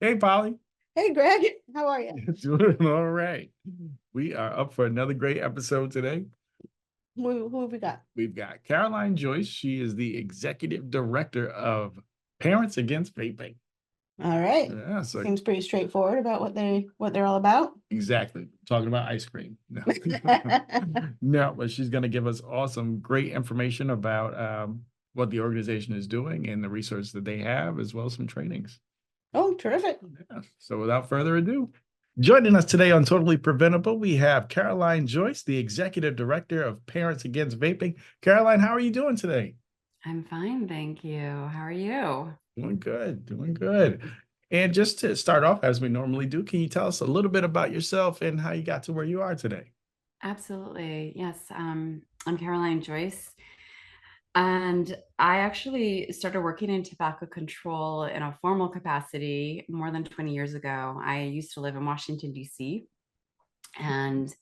Hey, Polly. Hey Greg, how are you? Doing all right. We are up for another great episode today. Who have we got? We've got Caroline Joyce. She is the executive director of Parents Against Vaping. All right. Yeah, so Seems pretty straightforward about what they're all about. exactly. Talking about ice cream. No, no, but she's going to give us awesome, great information about what the organization is doing and the resources that they have, as well as some trainings. Oh, terrific. Yeah. So without further ado, joining us today on Totally Preventable, we have Caroline Joyce, the Executive Director of Parents Against Vaping. Caroline, how are you doing today? I'm fine, thank you. How are you? Doing good, doing good. And just to start off, as we normally do, can you tell us a little bit about yourself and how you got to where you are today? Absolutely. Yes. I'm Caroline Joyce, and I actually started working in tobacco control in a formal capacity more than 20 years ago. I used to live in Washington, D.C., and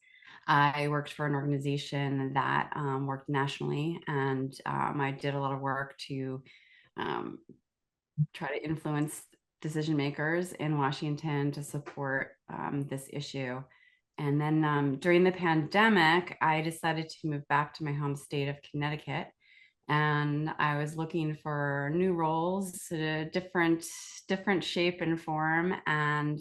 I worked for an organization that worked nationally, and I did a lot of work to um, try to influence decision makers in Washington to support this issue. And then during the pandemic, I decided to move back to my home state of Connecticut. And I was looking for new roles, different shape and form. And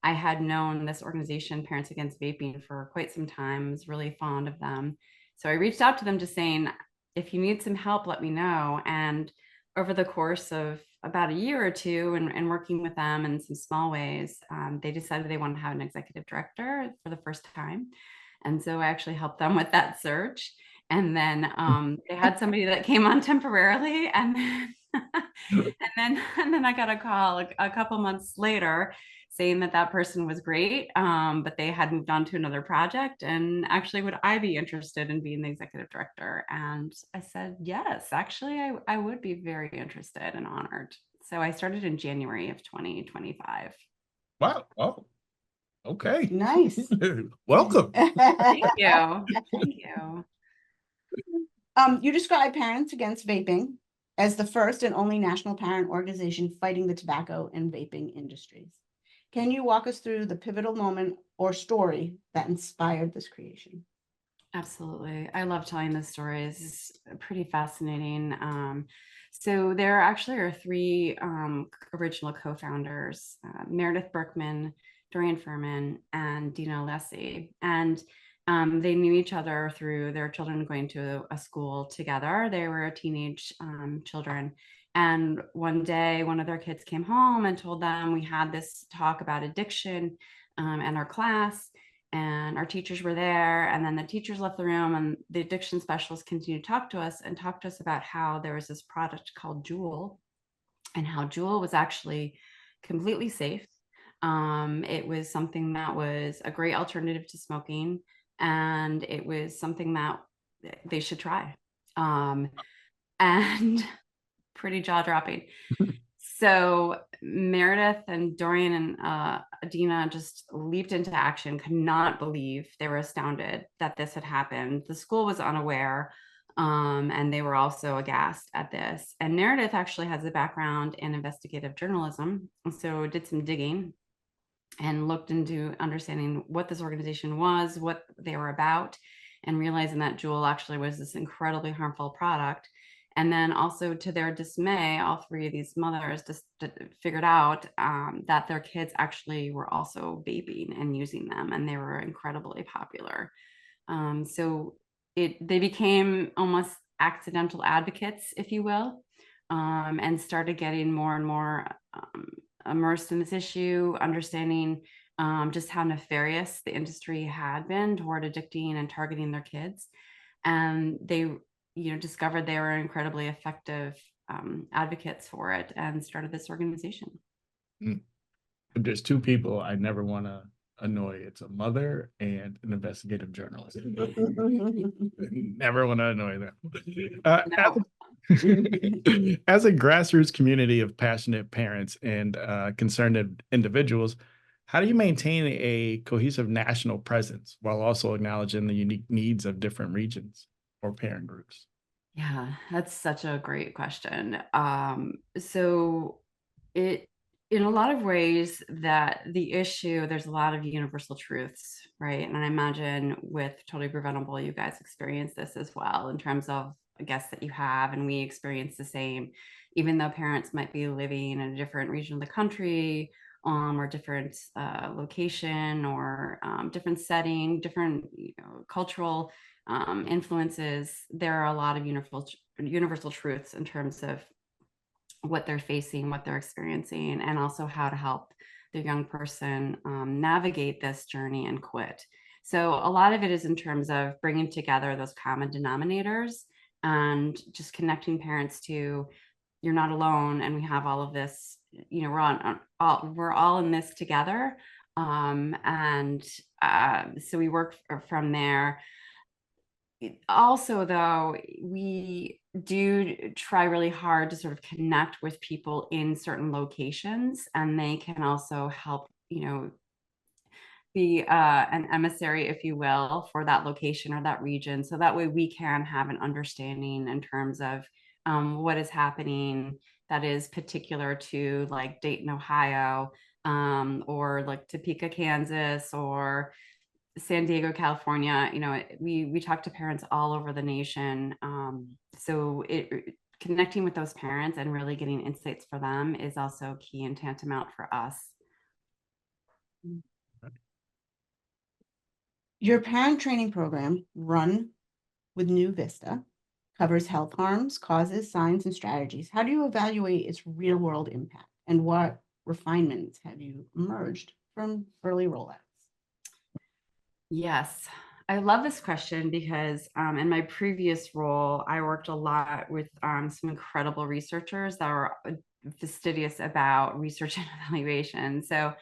I had known this organization, Parents Against Vaping, for quite some time. I was really fond of them. So I reached out to them just saying, if you need some help, let me know. And over the course of about a year or two and working with them in some small ways, they decided they wanted to have an executive director for the first time. And so I actually helped them with that search. And then they had somebody that came on temporarily, and then and then I got a call a couple months later saying that that person was great, but they had moved on to another project. And actually, would I be interested in being the executive director? And I said, yes, actually, I would be very interested and honored. So I started in January of 2025. Wow. Oh, okay. Nice. Welcome. Thank you. Thank you. You describe Parents Against Vaping as the first and only national parent organization fighting the tobacco and vaping industries. Can you walk us through the pivotal moment or story that inspired this creation? Absolutely. I love telling this story. It's pretty fascinating. So there actually are three original co-founders, Meredith Berkman, Dorian Furman, and Dina Alessi. And they knew each other through their children going to a school together. They were teenage children. And one day, one of their kids came home and told them we had this talk about addiction in our class, and our teachers were there. And then the teachers left the room, and the addiction specialist continued to talk to us and talk to us about how there was this product called Juul, and how Juul was actually completely safe. It was something that was a great alternative to smoking, and it was something that they should try. And pretty jaw dropping. So Meredith and Dorian and Adina just leaped into action, could not believe, they were astounded that this had happened. The school was unaware, and they were also aghast at this. And Meredith actually has a background in investigative journalism, so did some digging and looked into understanding what this organization was, what they were about, and realizing that Juul actually was this incredibly harmful product. And then also, to their dismay, all three of these mothers just figured out that their kids actually were also vaping and using them, and they were incredibly popular. So they became almost accidental advocates, if you will, and started getting more and more immersed in this issue, understanding just how nefarious the industry had been toward addicting and targeting their kids. And they, discovered they were incredibly effective advocates for it, and started this organization. If there's two people I never want to annoy, it's a mother and an investigative journalist. Never want to annoy them. No. As a grassroots community of passionate parents and concerned individuals, how do you maintain a cohesive national presence while also acknowledging the unique needs of different regions or parent groups? Yeah, that's such a great question. So it in a lot of ways that the issue, there's a lot of universal truths, right? And I imagine with Totally Preventable, you guys experience this as well in terms of guests that you have, and we experience the same, even though parents might be living in a different region of the country, or different location, or different setting, different cultural influences. There are a lot of universal truths in terms of what they're facing, what they're experiencing, and also how to help the young person navigate this journey and quit. So a lot of it is in terms of bringing together those common denominators and just connecting parents to, you're not alone, and we have all of this, we're all in this together. And so we work from there. Also, though, we do try really hard to sort of connect with people in certain locations, and they can also help, be an emissary, if you will, for that location or that region. So that way we can have an understanding in terms of what is happening that is particular to like Dayton, Ohio, or like Topeka, Kansas, or San Diego, California. We talk to parents all over the nation. So connecting with those parents and really getting insights for them is also key and tantamount for us. Your parent training program, Run with New Vista, covers health harms, causes, signs, and strategies. How do you evaluate its real-world impact, and what refinements have you emerged from early rollouts? Yes, I love this question because in my previous role, I worked a lot with some incredible researchers that are fastidious about research and evaluation. So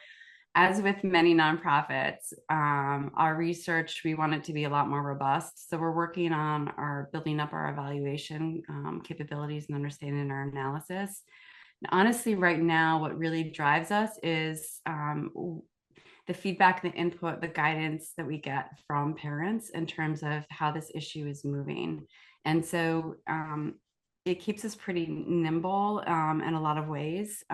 as with many nonprofits, our research, we want it to be a lot more robust. So we're working on building up our evaluation capabilities and understanding our analysis. And honestly, right now, what really drives us is the feedback, the input, the guidance that we get from parents in terms of how this issue is moving. And so it keeps us pretty nimble in a lot of ways.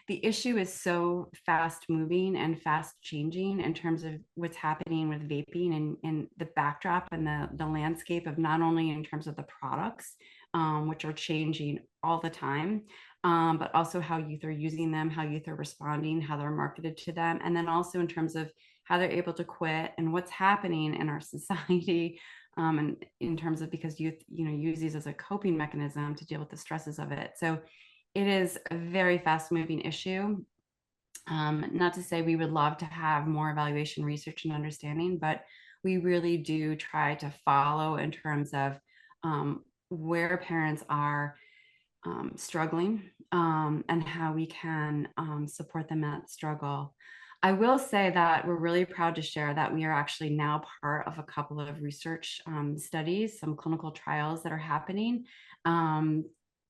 The issue is so fast moving and fast changing in terms of what's happening with vaping and the backdrop and the landscape of not only in terms of the products, which are changing all the time, but also how youth are using them, how youth are responding, how they're marketed to them, and then also in terms of how they're able to quit and what's happening in our society. And in terms of, because youth, use these as a coping mechanism to deal with the stresses of it. So it is a very fast moving issue. Not to say we would love to have more evaluation, research, and understanding, but we really do try to follow in terms of where parents are struggling, and how we can support them in that struggle. I will say that we're really proud to share that we are actually now part of a couple of research studies, some clinical trials that are happening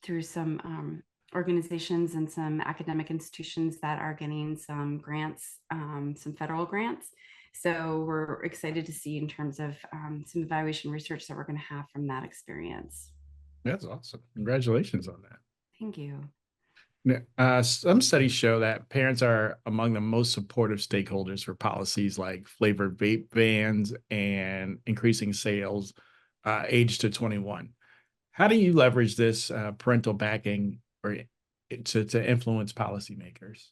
through some organizations and some academic institutions that are getting some grants, some federal grants. So we're excited to see in terms of some evaluation research that we're going to have from that experience. That's awesome. Congratulations on that. Thank you. Some studies show that parents are among the most supportive stakeholders for policies like flavored vape bans and increasing sales age to 21. How do you leverage this parental backing to influence policymakers?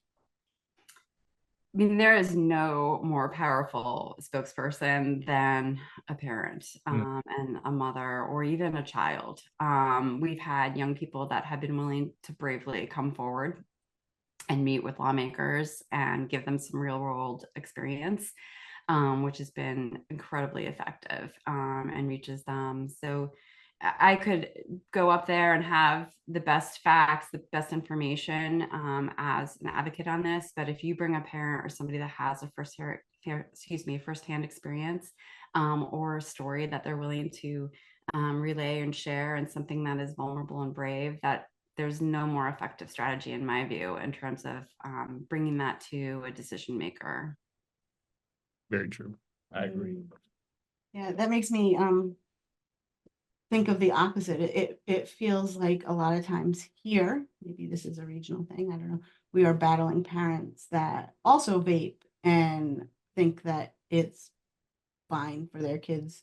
I mean, there is no more powerful spokesperson than a parent and a mother, or even a child. We've had young people that have been willing to bravely come forward and meet with lawmakers and give them some real world experience, which has been incredibly effective and reaches them. So I could go up there and have the best facts, the best information as an advocate on this. But if you bring a parent or somebody that has a firsthand experience or a story that they're willing to relay and share, and something that is vulnerable and brave, that there's no more effective strategy in my view in terms of bringing that to a decision maker. Very true. I agree. Yeah, that makes me think of the opposite. It feels like a lot of times here, maybe this is a regional thing, I don't know, we are battling parents that also vape and think that it's fine for their kids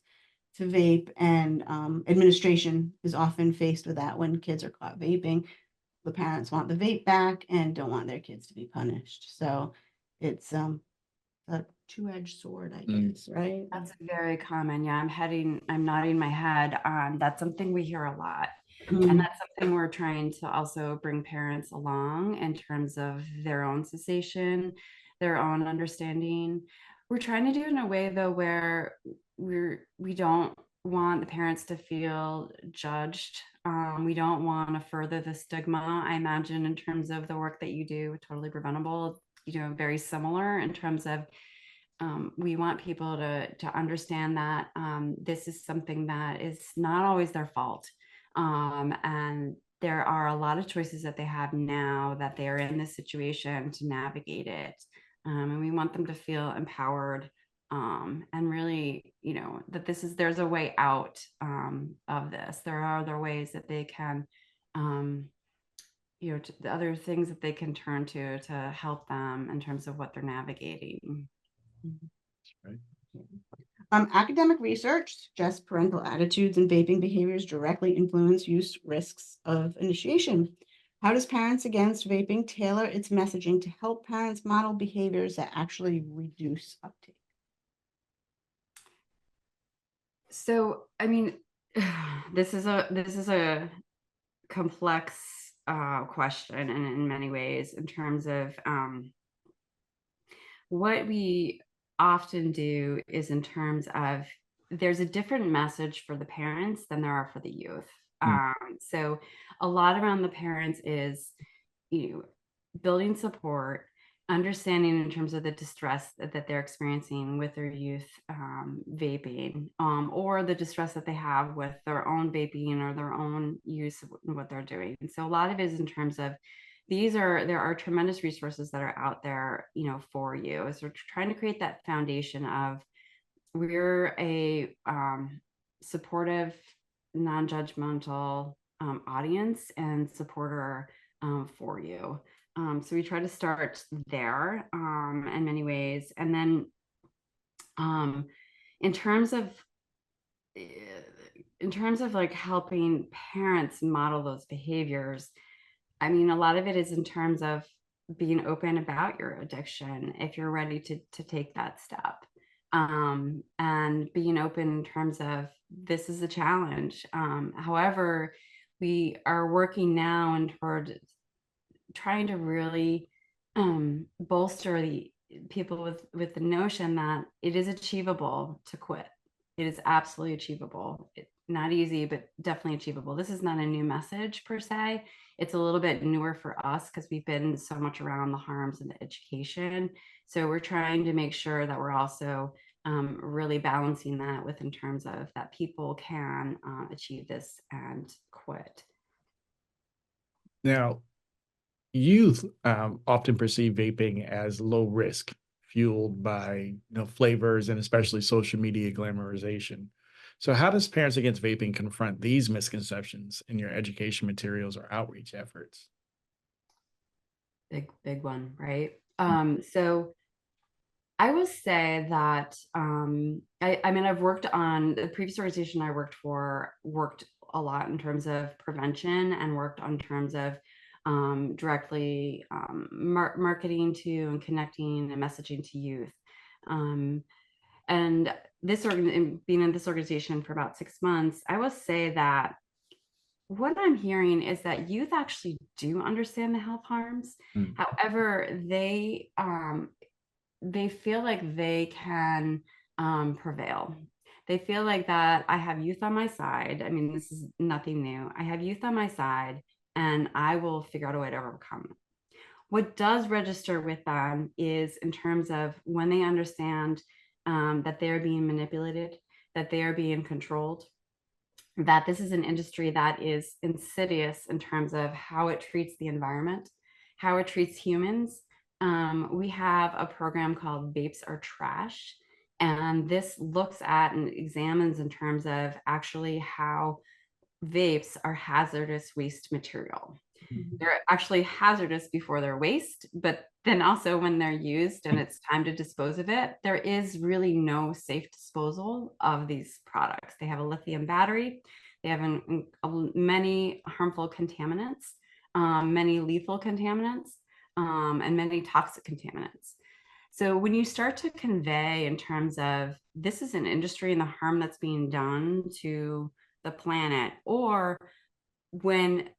to vape, and administration is often faced with that when kids are caught vaping. The parents want the vape back and don't want their kids to be punished. So it's a two-edged sword, I guess, right? That's very common. Yeah, I'm nodding my head. That's something we hear a lot. And that's something we're trying to also bring parents along in terms of their own cessation, their own understanding. We're trying to do it in a way though where we don't want the parents to feel judged. We don't want to further the stigma. I imagine in terms of the work that you do with Totally Preventable, very similar in terms of we want people to understand that this is something that is not always their fault. And there are a lot of choices that they have now that they are in this situation to navigate it. And we want them to feel empowered and really, that there's a way out of this. There are other ways that they can, the other things that they can turn to help them in terms of what they're navigating. Right. Academic research suggests parental attitudes and vaping behaviors directly influence use risks of initiation. How does Parents Against Vaping tailor its messaging to help parents model behaviors that actually reduce uptake? So, I mean, this is a complex question, and in many ways, in terms of what we often do is in terms of there's a different message for the parents than there are for the youth. So a lot around the parents is, building support, understanding in terms of the distress that they're experiencing with their youth vaping, or the distress that they have with their own vaping or their own use of what they're doing. And so a lot of it is in terms of there are tremendous resources that are out there, for you. So we're trying to create that foundation of we're a supportive, non-judgmental audience and supporter for you. So we try to start there in many ways. And then in terms of like helping parents model those behaviors, I mean, a lot of it is in terms of being open about your addiction if you're ready to take that step. And being open in terms of this is a challenge. However, we are working now and toward trying to really bolster the people with the notion that it is achievable to quit. It is absolutely achievable. Not easy, but definitely achievable. This is not a new message per se. It's a little bit newer for us because we've been so much around the harms and the education. So we're trying to make sure that we're also really balancing that with in terms of that people can achieve this and quit. Now, youth often perceive vaping as low risk, fueled by flavors and especially social media glamorization. So, how does Parents Against Vaping confront these misconceptions in your education materials or outreach efforts? Big one, right? So I will say that I mean, I've worked on the previous organization I worked for, worked a lot in terms of prevention and worked on terms of directly marketing to and connecting and messaging to youth. And being in this organization for about 6 months, I will say that what I'm hearing is that youth actually do understand the health harms. However, they feel like they can prevail. They feel like that I have youth on my side. I mean, this is nothing new. I have youth on my side and I will figure out a way to overcome it. What does register with them is in terms of when they understand that they're being manipulated, that they are being controlled, that this is an industry that is insidious in terms of how it treats the environment, how it treats humans. We have a program called Vapes Are Trash, and this looks at and examines in terms of actually how vapes are hazardous waste material. Mhm. They're actually hazardous before they're waste, but then also when they're used and it's time to dispose of it, there is really no safe disposal of these products. They have a lithium battery, they have many harmful contaminants, many lethal contaminants, and many toxic contaminants. So when you start to convey in terms of this is an industry and the harm that's being done to the planet, or when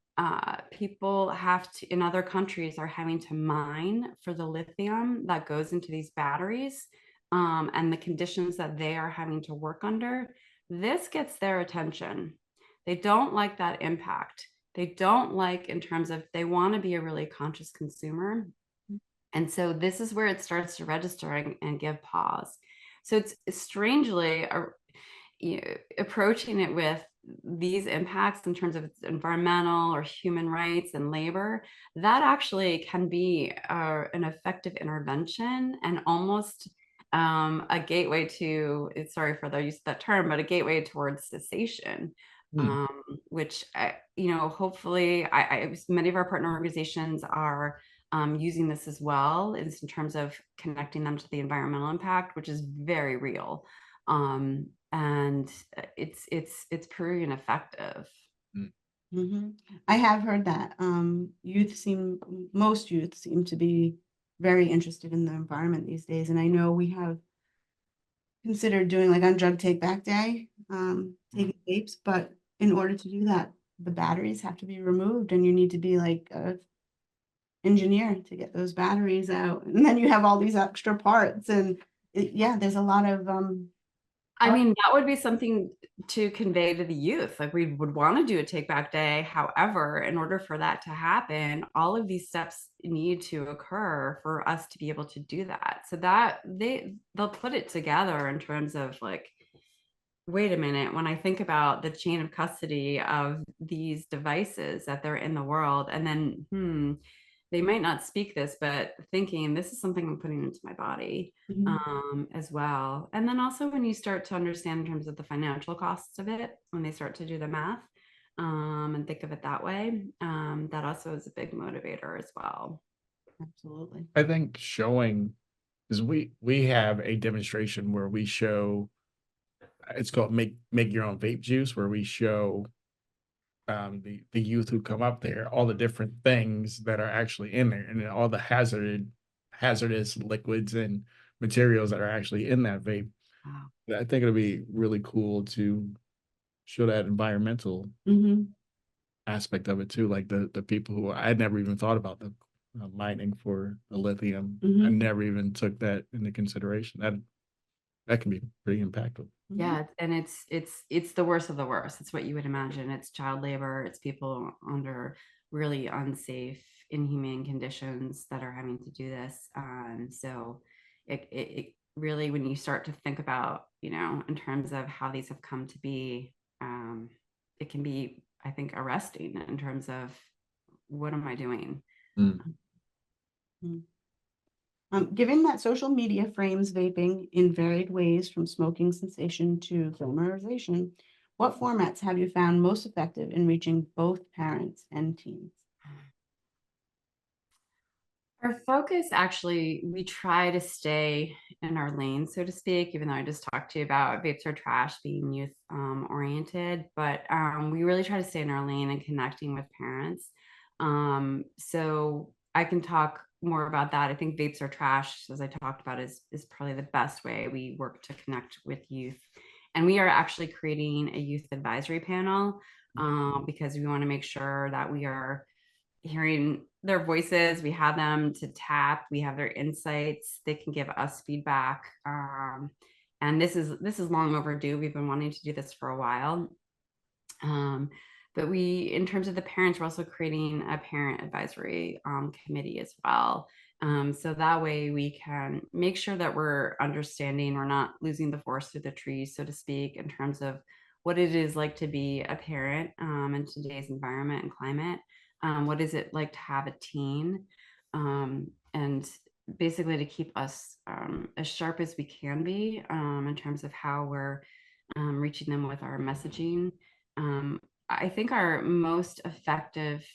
people have to in other countries are having to mine for the lithium that goes into these batteries, and the conditions that they are having to work under, this gets their attention. They don't like that impact. They don't like in terms of they want to be a really conscious consumer. And so this is where it starts to register and give pause. So it's strangely approaching it with these impacts in terms of its environmental or human rights and labor, that actually can be an effective intervention and almost a gateway to, sorry for the use of that term, but a gateway towards cessation. Hmm. Which, hopefully, many of our partner organizations are using this as well in terms of connecting them to the environmental impact, which is very real. And it's proving effective. Mhm. I have heard that most youth seem to be very interested in the environment these days. And I know we have considered doing like on drug take back day, taking vapes, but in order to do that, the batteries have to be removed and you need to be like a engineer to get those batteries out. And then you have all these extra parts and yeah, there's a lot of I mean, that would be something to convey to the youth. Like we would want to do a take back day. However, in order for that to happen, all of these steps need to occur for us to be able to do that. So that they'll put it together in terms of like, wait a minute, when I think about the chain of custody of these devices that they're in the world, and then they might not speak this, but thinking this is something I'm putting into my body Mhm. as well. And then also when you start to understand in terms of the financial costs of it, when they start to do the math and think of it that way, that also is a big motivator as well. Absolutely. I think showing is we have a demonstration where we show it's called make your own vape juice, where we show the youth who come up there all the different things that are actually in there and then all the hazardous liquids and materials that are actually in that vape. Wow. I think it'll be really cool to show that environmental Mhm. aspect of it too, like the people who I'd never even thought about the mining for the lithium. I Mhm. never even took that into consideration. That can be pretty impactful. Mhm. Yeah, and it's the worst of the worst. It's what you would imagine. It's child labor. It's people under really unsafe, inhumane conditions that are having to do this. So it really, when you start to think about, in terms of how these have come to be, it can be, I think, arresting in terms of what am I doing? Mm. Mhm. Given that social media frames vaping in varied ways from smoking cessation to glamorization, what formats have you found most effective in reaching both parents and teens? Our focus actually, we try to stay in our lane, so to speak, even though I just talked to you about vapes are trash being youth oriented, but we really try to stay in our lane and connecting with parents. So I can talk more about that. I think vapes are trash, as I talked about, is probably the best way we work to connect with youth. And we are actually creating a youth advisory panel because we want to make sure that we are hearing their voices. We have them to tap. We have their insights. They can give us feedback. And this is long overdue. We've been wanting to do this for a while. Um, but in terms of the parents, we're also creating a parent advisory committee as well. So that way we can make sure that we're understanding, we're not losing the forest through the trees, so to speak, in terms of what it is like to be a parent in today's environment and climate. What is it like to have a teen? And basically to keep us as sharp as we can be in terms of how we're reaching them with our messaging. I think our most effective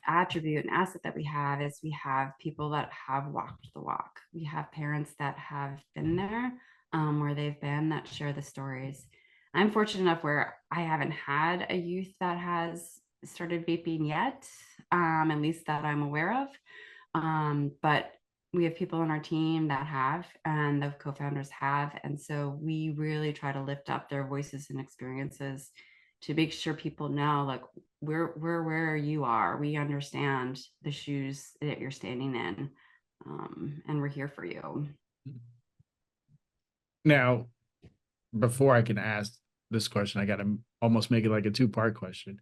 attribute and asset that we have is we have people that have walked the walk. We have parents that have been there, where they've been, that share the stories. I'm fortunate enough where I haven't had a youth that has started vaping yet, at least that I'm aware of. But we have people on our team that have, and the co-founders have. And so we really try to lift up their voices and experiences to make sure people know, like, we're where you are. We understand the shoes that you're standing in, and we're here for you. Now, before I can ask this question, I got to almost make it like a two-part question.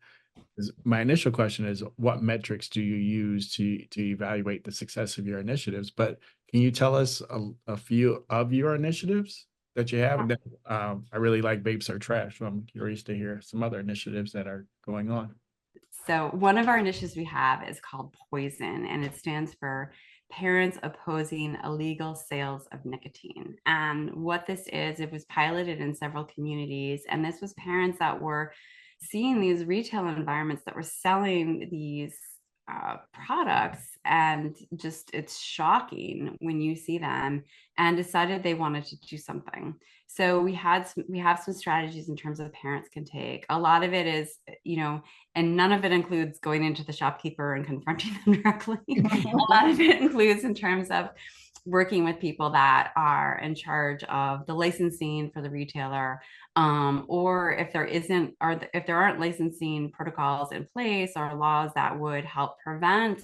My initial question is, what metrics do you use to evaluate the success of your initiatives? But can you tell us a few of your initiatives that you have? And then, I really like Vapes Are Trash, so I'm curious to hear some other initiatives that are going on. So one of our initiatives we have is called Poison, and it stands for Parents Opposing Illegal Sales of Nicotine. And what this is, it was piloted in several communities, and this was parents that were seeing these retail environments that were selling these products, and just it's shocking when you see them, and decided they wanted to do something. So we have some strategies in terms of parents can take. A lot of it is, and none of it includes going into the shopkeeper and confronting them directly. A lot of it includes in terms of working with people that are in charge of the licensing for the retailer, or if there isn't, or if there aren't licensing protocols in place or laws that would help prevent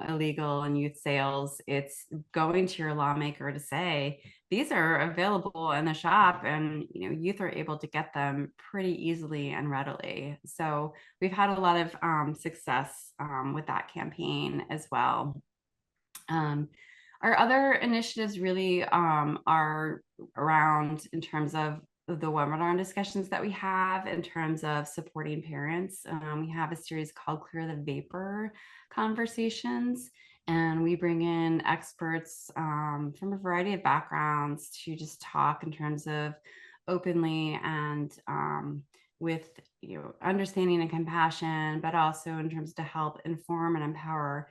illegal and youth sales, it's going to your lawmaker to say, these are available in the shop, and youth are able to get them pretty easily and readily. So we've had a lot of success with that campaign as well. Our other initiatives really are around, in terms of the webinar discussions that we have in terms of supporting parents. We have a series called Clear the Vapor Conversations, and we bring in experts from a variety of backgrounds to just talk in terms of openly and with understanding and compassion, but also in terms to help inform and empower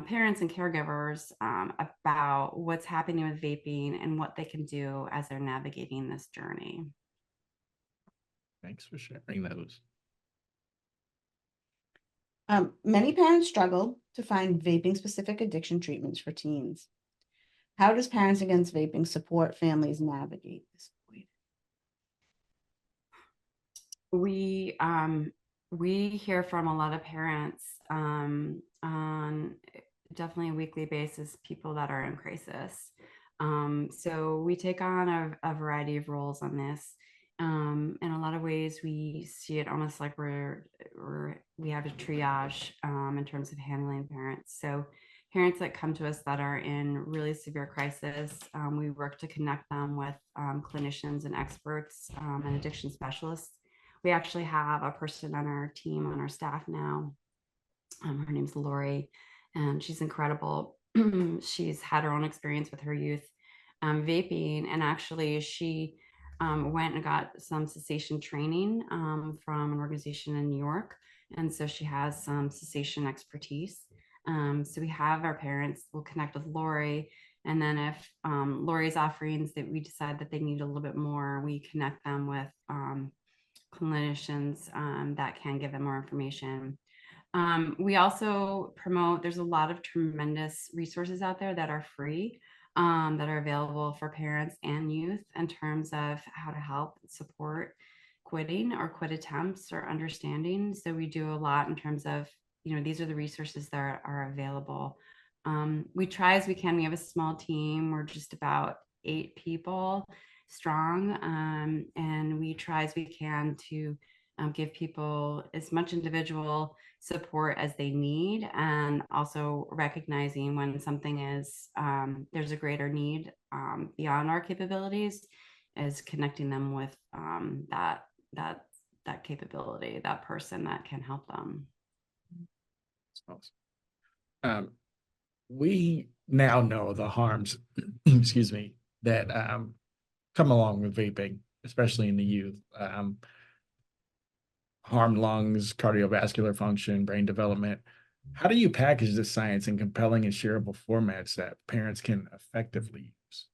parents and caregivers about what's happening with vaping and what they can do as they're navigating this journey. Thanks for sharing those. Many parents struggle to find vaping-specific addiction treatments for teens. How does Parents Against Vaping support families navigate this void? We hear from a lot of parents on definitely a weekly basis, people that are in crisis. So we take on a variety of roles on this. In a lot of ways, we see it almost like we have a triage in terms of handling parents. So parents that come to us that are in really severe crisis, we work to connect them with clinicians and experts and addiction specialists. We actually have a person on our team, on our staff now. Her name's Lori, and she's incredible. She's had her own experience with her youth vaping, and actually she went and got some cessation training from an organization in New York. And so she has some cessation expertise. So we have our parents, we'll connect with Lori. And then if Lori's offerings that we decide that they need a little bit more, we connect them with clinicians that can give them more information. We also promote, there's a lot of tremendous resources out there that are free, that are available for parents and youth in terms of how to help support quitting or quit attempts or understanding. So we do a lot in terms of, these are the resources that are available. We try as we can. We have a small team. We're just about 8 people strong, and we try as we can to give people as much individual support as they need, and also recognizing when something is there's a greater need beyond our capabilities, is connecting them with that capability, that person that can help them. That's awesome. We now know the harms, excuse me, that come along with vaping. especially in the youth. Harm lungs, cardiovascular function, brain development. How do you package this science in compelling and shareable formats that parents can effectively use?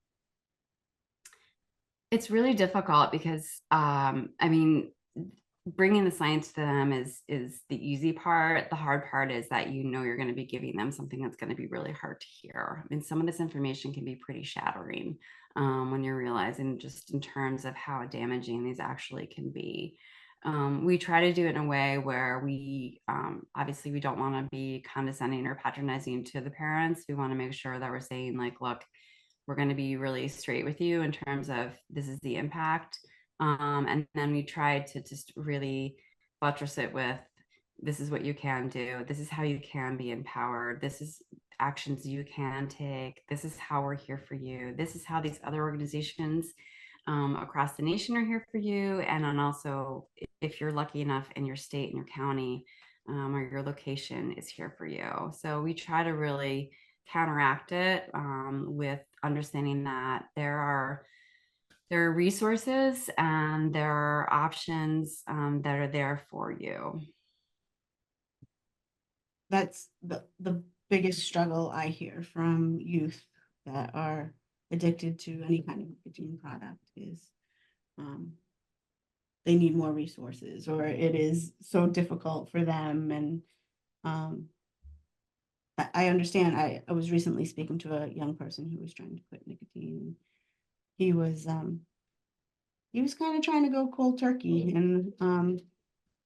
It's really difficult because, I mean, bringing the science to them is the easy part. The hard part is that you're going to be giving them something that's going to be really hard to hear. I mean, some of this information can be pretty shattering when you're realizing just in terms of how damaging these actually can be. We try to do it in a way where we obviously we don't want to be condescending or patronizing to the parents. We want to make sure that we're saying like, look, we're going to be really straight with you in terms of this is the impact. And then we tried to just really buttress it with this is what you can do. This is how you can be empowered. This is actions you can take. This is how we're here for you. This is how these other organizations across the nation are here for you. And then also, if you're lucky enough in your state and your county or your location is here for you. So we try to really counteract it with understanding that there are resources and there are options that are there for you. That's the biggest struggle I hear from youth that are addicted to any kind of nicotine product is they need more resources, or it is so difficult for them. And I understand. I was recently speaking to a young person who was trying to quit nicotine. He was kind of trying to go cold turkey, and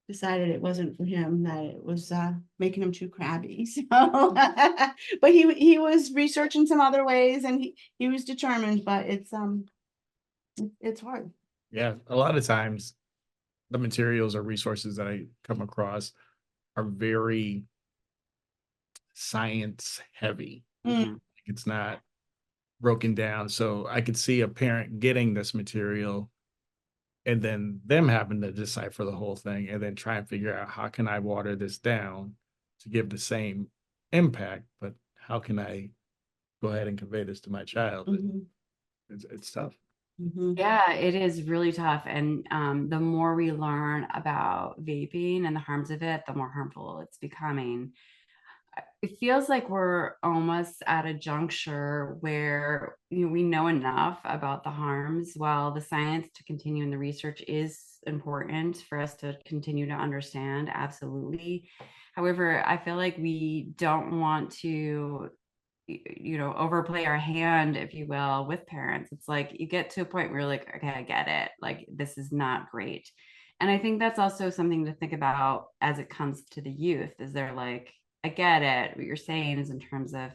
decided it wasn't for him, that it was making him too crabby. So but he was researching some other ways, and he was determined, but it's hard. Yeah, a lot of times the materials or resources that I come across are very science heavy. Mm. It's not broken down. So I could see a parent getting this material and then them having to decipher the whole thing and then try and figure out how can I water this down to give the same impact, but how can I go ahead and convey this to my child? Mhm. It's tough. Mhm. Yeah, it is really tough. And the more we learn about vaping and the harms of it, the more harmful it's becoming. It feels like we're almost at a juncture where we know enough about the harms. While the science to continue in the research is important for us to continue to understand, absolutely. However, I feel like we don't want to overplay our hand, if you will, with parents. It's like you get to a point where you're like, okay, I get it, like this is not great. And I think that's also something to think about as it comes to the youth, is they're like, I get it, what you're saying is in terms of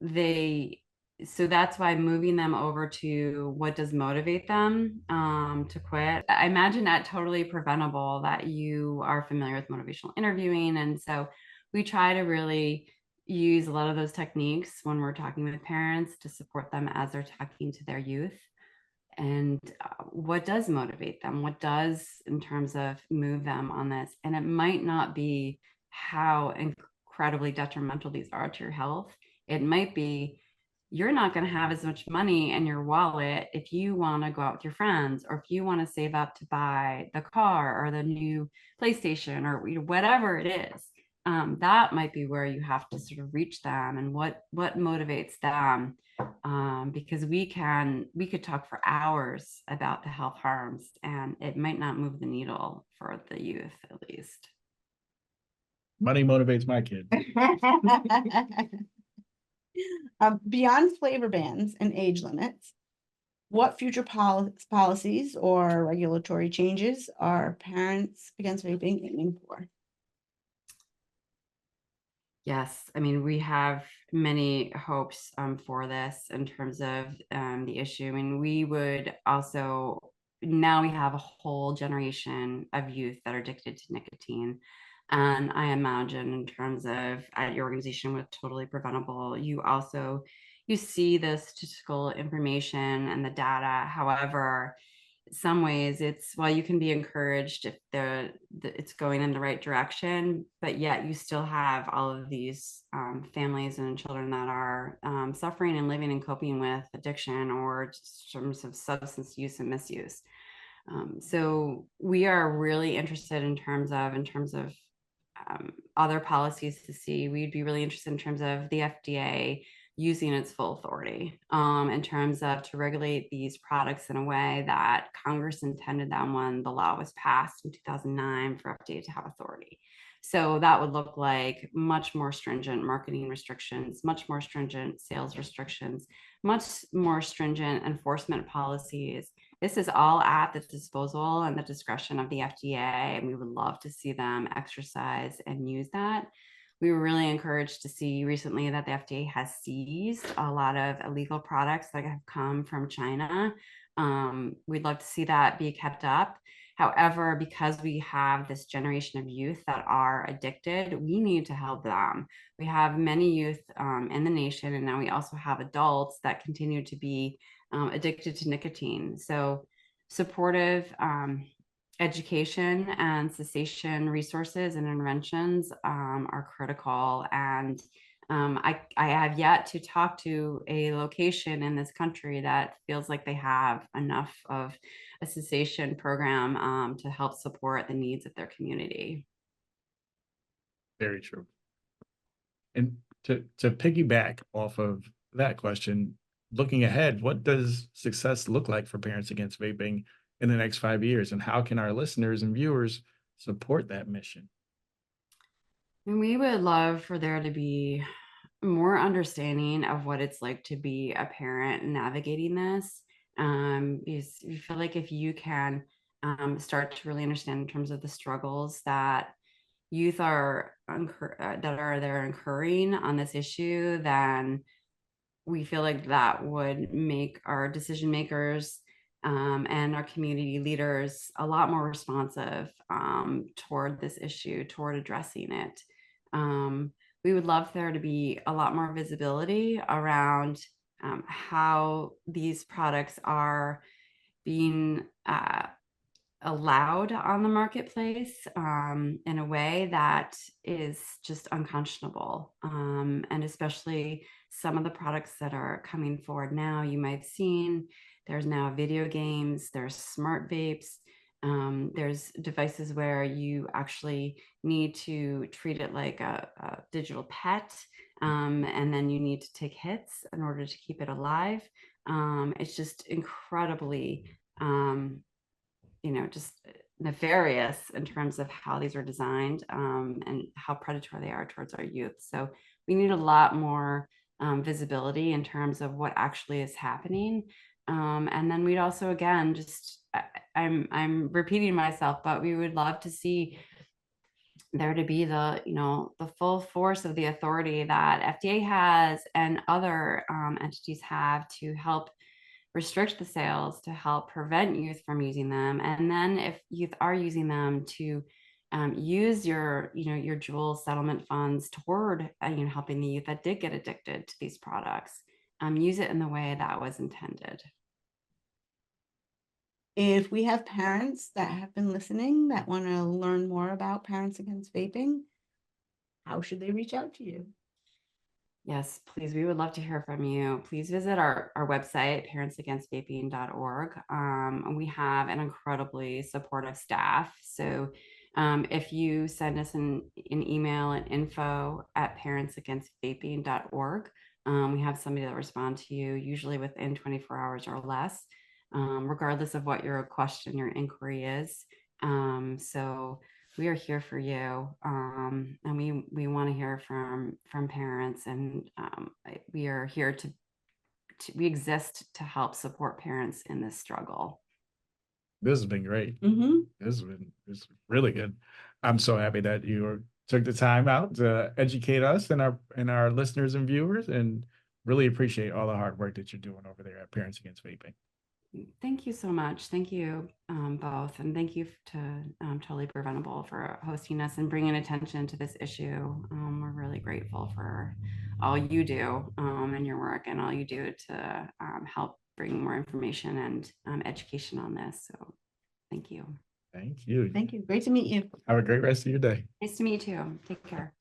they so that's why moving them over to what does motivate them to quit. I imagine that totally preventable, that you are familiar with motivational interviewing. And so we try to really use a lot of those techniques when we're talking with parents to support them as they're talking to their youth. And what does motivate them? What does, in terms of move them on this? And it might not be how incredibly detrimental these are to your health. It might be you're not going to have as much money in your wallet if you want to go out with your friends, or if you want to save up to buy the car or the new PlayStation or whatever it is. That might be where you have to sort of reach them, and what motivates them, because we could talk for hours about the health harms, and it might not move the needle for the youth, at least. Money motivates my kid. Beyond flavor bans and age limits, what future policies or regulatory changes are Parents Against Vaping aiming for? Yes, I mean, we have many hopes for this in terms of the issue. I mean, we would also, now we have a whole generation of youth that are addicted to nicotine. And I imagine in terms of at your organization with Totally Preventable, you see the statistical information and the data. However, some ways it's, well, you can be encouraged if it's going in the right direction, but yet you still have all of these families and children that are suffering and living and coping with addiction or terms of substance use and misuse. So we are really interested in terms of other policies to see. We'd be really interested in terms of the FDA using its full authority in terms of to regulate these products in a way that Congress intended them when the law was passed in 2009 for FDA to have authority. So that would look like much more stringent marketing restrictions, much more stringent sales restrictions, much more stringent enforcement policies. This is all at the disposal and the discretion of the FDA, and we would love to see them exercise and use that. We were really encouraged to see recently that the FDA has seized a lot of illegal products that have come from China. We'd love to see that be kept up. However, because we have this generation of youth that are addicted, we need to help them. We have many youth in the nation, and now we also have adults that continue to be addicted to nicotine. So supportive education and cessation resources and interventions are critical. And I have yet to talk to a location in this country that feels like they have enough of a cessation program to help support the needs of their community. Very true. And to piggyback off of that question, looking ahead, what does success look like for Parents Against Vaping in the next 5 years? And how can our listeners and viewers support that mission? And we would love for there to be more understanding of what it's like to be a parent navigating this. Because you feel like if you can start to really understand in terms of the struggles that youth are they're incurring on this issue, then we feel like that would make our decision makers and our community leaders a lot more responsive toward this issue, toward addressing it. We would love there to be a lot more visibility around how these products are being allowed on the marketplace in a way that is just unconscionable. And especially some of the products that are coming forward now, you might have seen there's now video games, there's smart vapes, there's devices where you actually need to treat it like a digital pet, and then you need to take hits in order to keep it alive. It's just incredibly just nefarious in terms of how these are designed and how predatory they are towards our youth. So we need a lot more visibility in terms of what actually is happening. And then we'd also, again, I'm repeating myself, but we would love to see there to be the full force of the authority that FDA has and other entities have to help restrict the sales, to help prevent youth from using them. And then if youth are using them, to use your Juul settlement funds toward helping the youth that did get addicted to these products, use it in the way that was intended. If we have parents that have been listening that want to learn more about Parents Against Vaping, how should they reach out to you? Yes, please. We would love to hear from you. Please visit our website, parentsagainstvaping.org. We have an incredibly supportive staff. So if you send us an email at info@parentsagainstvaping.org, we have somebody that respond to you usually within 24 hours or less, regardless of what your question, your inquiry is. So we are here for you, and we want to hear from parents, and we are here we exist to help support parents in this struggle. This has been great. This is really good. I'm so happy that you took the time out to educate us and our listeners and viewers, and really appreciate all the hard work that you're doing over there at Parents Against Vaping. Thank you so much. Thank you both. And thank you to Totally Preventable for hosting us and bringing attention to this issue. We're really grateful for all you do and your work and all you do to help bring more information and education on this. So thank you. Thank you. Thank you. Great to meet you. Have a great rest of your day. Nice to meet you too. Take care.